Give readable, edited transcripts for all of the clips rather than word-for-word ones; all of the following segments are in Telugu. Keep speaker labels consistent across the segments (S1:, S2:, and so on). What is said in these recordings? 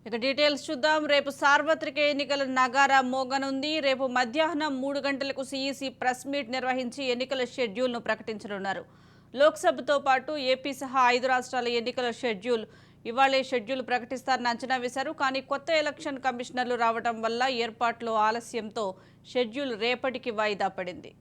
S1: ఇక డీటెయిల్స్ చూద్దాం. రేపు సార్వత్రిక ఎన్నికల నగారా మోగనుంది. రేపు మధ్యాహ్నం 3 గంటలకు సీఈసీ ప్రెస్ మీట్ నిర్వహించి ఎన్నికల షెడ్యూల్ను ప్రకటించనున్నారు. లోక్సభతో పాటు ఏపీ సహా 5 రాష్ట్రాల ఎన్నికల ఇవాళే షెడ్యూల్ ప్రకటిస్తారని అంచనా వేశారు. కానీ కొత్త ఎలక్షన్ కమిషనర్లు రావడం వల్ల ఏర్పాట్లో ఆలస్యంతో షెడ్యూల్ రేపటికి వాయిదా పడింది.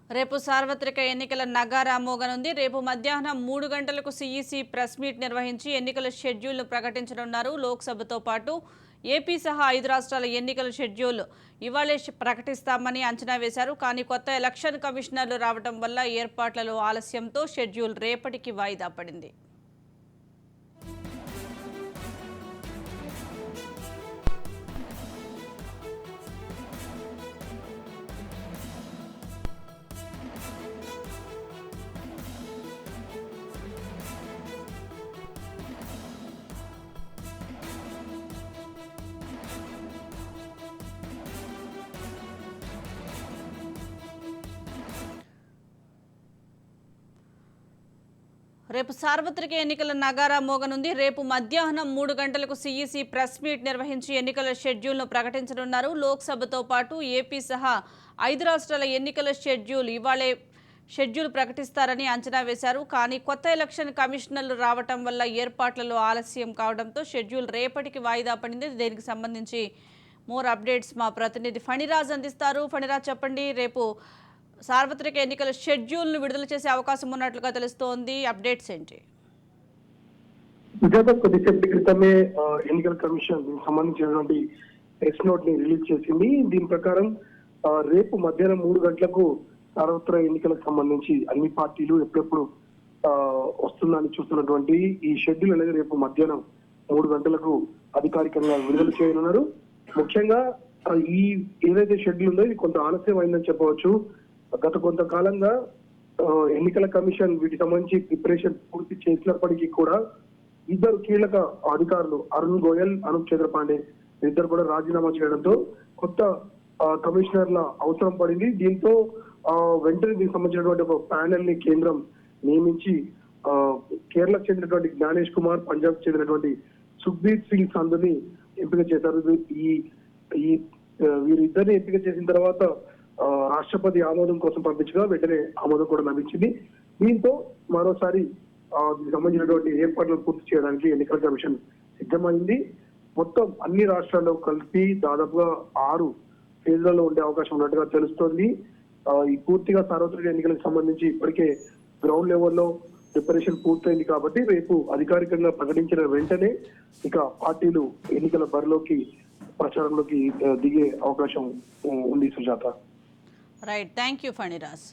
S1: రేపు సార్వత్రిక ఎన్నికల నగారా మోగనుంది. రేపు మధ్యాహ్నం 3 గంటలకు సీఈసీ ప్రెస్ మీట్ నిర్వహించి ఎన్నికల షెడ్యూల్ను ప్రకటించనున్నారు. లోక్సభతో పాటు ఏపీ సహా 5 రాష్ట్రాల ఎన్నికల షెడ్యూల్ ఇవాళే ప్రకటిస్తామని అంచనా వేశారు. కానీ కొత్త ఎలక్షన్ కమిషనర్లు రావడం వల్ల ఏర్పాట్లలో ఆలస్యంతో షెడ్యూల్ రేపటికి వాయిదా పడింది. రేపు సార్వత్రిక ఎన్నికల నగారా మోగనుంది. రేపు మధ్యాహ్నం 3 గంటలకు సీఈసీ ప్రెస్ మీట్ నిర్వహించి ఎన్నికల షెడ్యూల్ను ప్రకటించనున్నారు. లోక్సభతో పాటు ఏపీ సహా 5 రాష్ట్రాల ఎన్నికల ఇవాళే షెడ్యూల్ ప్రకటిస్తారని అంచనా వేశారు. కానీ కొత్త ఎలక్షన్ కమిషనర్లు రావటం వల్ల ఏర్పాట్లలో ఆలస్యం కావడంతో షెడ్యూల్ రేపటికి వాయిదా పడింది. దీనికి సంబంధించి మోర్ అప్డేట్స్ మా ప్రతినిధి ఫణిరాజ్ అందిస్తారు. ఫణిరాజ్, చెప్పండి, రేపు సార్వత్రిక ఎన్నికల షెడ్యూల్ను విడుదల చేసే అవకాశం ఉన్నట్లుగా తెలుస్తోంది. అప్డేట్స్ ఏంటి?
S2: కొద్దిసేపటి క్రితమే ఎన్నికల కమిషన్ దీనికి సంబంధించినటువంటి ప్రెస్ నోట్ ని రిలీజ్ చేసింది. దీని ప్రకారం రేపు మధ్యాహ్నం 3 గంటలకు సార్వత్రిక ఎన్నికలకు సంబంధించి అన్ని పార్టీలు ఎప్పుడెప్పుడు వస్తుందని చూస్తున్నటువంటి ఈ షెడ్యూల్ అనేది రేపు మధ్యాహ్నం 3 గంటలకు అధికారికంగా విడుదల చేయనున్నారు. ముఖ్యంగా ఈ ఏదైతే షెడ్యూల్ ఉందో ఇది కొంత ఆలస్యం అయిందని చెప్పవచ్చు. గత కొంతకాలంగా ఎన్నికల కమిషన్ వీటికి సంబంధించి ప్రిపరేషన్ పూర్తి చేసినప్పటికీ కూడా ఇద్దరు కీలక అధికారులు అరుణ్ గోయల్, అనూప్ చంద్రపాండే ఇద్దరు కూడా రాజీనామా చేయడంతో కొత్త కమిషనర్ల అవసరం పడింది. దీంతో వెంటనే దీనికి సంబంధించినటువంటి ఒక ప్యానెల్ ని కేంద్రం నియమించి కేరళకు చెందినటువంటి జ్ఞానేష్ కుమార్, పంజాబ్ చెందినటువంటి సుఖ్బీర్ సింగ్ సంధుని ఎంపిక చేశారు. ఈ వీరిద్దరిని ఎంపిక చేసిన తర్వాత రాష్ట్రపతి ఆమోదం కోసం పంపించగా వెంటనే ఆమోదం కూడా లభించింది. దీంతో మరోసారి సంబంధించినటువంటి ఏర్పాట్లను పూర్తి చేయడానికి ఎన్నికల కమిషన్ సిద్ధమైంది. మొత్తం అన్ని రాష్ట్రాల్లో కలిపి దాదాపుగా 6 ఫేజ్లలో ఉండే అవకాశం ఉన్నట్టుగా తెలుస్తోంది. ఈ పూర్తిగా సార్వత్రిక ఎన్నికలకు సంబంధించి ఇప్పటికే గ్రౌండ్ లెవెల్లో ప్రిపరేషన్ పూర్తయింది కాబట్టి రేపు అధికారికంగా ప్రకటించిన వెంటనే ఇక పార్టీలు ఎన్నికల బరిలోకి ప్రచారంలోకి దిగే అవకాశం ఉంది. Sujatha,
S1: right, thank you Phaniraj.